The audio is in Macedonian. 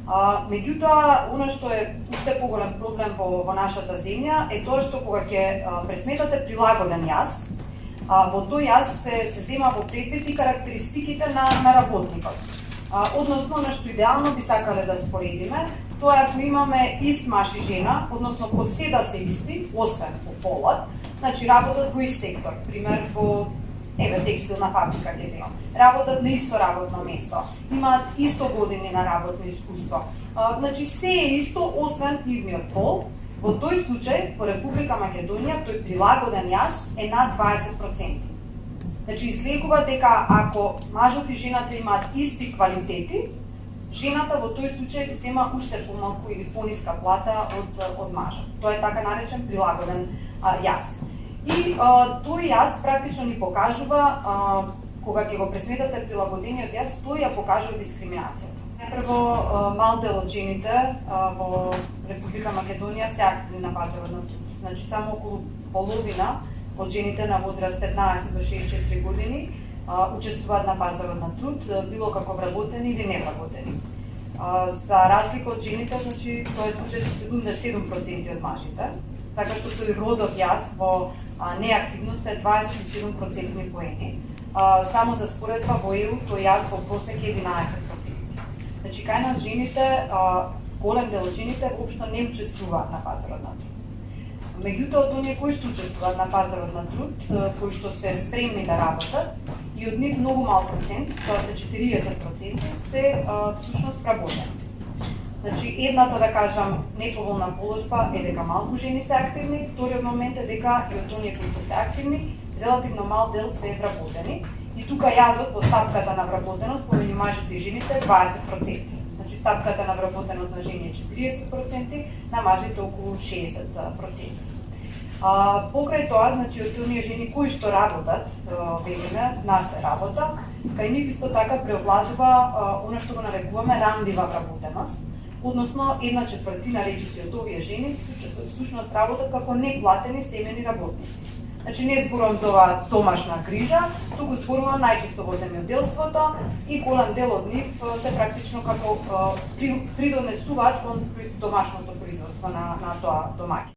Меѓутоа, она што е уште поголем проблем во нашата земја е тоа што кога ќе пресметате прилагоден јас, во тој јас се зема во предвид и карактеристиките на работникот. Односно, она што идеално би сакале да споредиме, тоа е ако имаме ист маж и жена, односно по се да се исти, освен по полот, значи работат во ист сектор, пример во текстилна фабрика ќе земам. Работат на исто работно место, имаат исто години на работно искуство. Значи се е исто освен нивниот пол. Во тој случај, во Република Македонија, тој прилагоден јас е над 20%. Значи излегува дека ако мажот и жената имаат исти квалитети, жената во тој случај зема уште помалку или пониска плата од мажот. Тоа е така наречен прилагоден јас. И тој јас практично ни покажува, кога ќе го пресметате прилагодениот јас, тој ја покажува дискриминацијата. Прво, мал дел од жените во Република Македонија се активни на пазарот на труд. Значи само околу половина од жените на возраст 15 до 64 години учествуваат на пазарот на труд, било како вработени или невработени. За разлика од жените, значи тоа е случај со 77% од мажите, така што тој родов јас во неактивност е 27% поени. Само за споредба во ЕУ тој јас во просек е 11%. Значи кај нас жените, голем дел од жените воопшто не учествуваат на пазарот на труд. Меѓутоа, од оние кои што учествуваат на пазарот на труд, кои што се спремни да работат, и од нив многу мал процент, тоа се 40%, се всушност вработени. Значи, едната, да кажам, неповолна положба е дека малку жени се активни, вториот момент е дека и од оние кои што се активни, релативно мал дел се вработени. И тука јазот во стапката на вработеност помеѓу мажите и жените е 20%. Значи стапката на вработеност на жени е 40%, на мажите околу 60%. Покрај тоа, значи од оние жени кои што работат, велиме, нашата работа, кај нив исто така преовладува она што го нарекуваме ранлива вработеност, односно 1/4 речиси од овие жени всушност работат како неплатени семени работници. Значи не зборувам за оваа домашна грижа, туку зборувам најчесто во земјоделството и голем дел од нив се практично како придонесуваат кон домашното производство на тоа домаќа.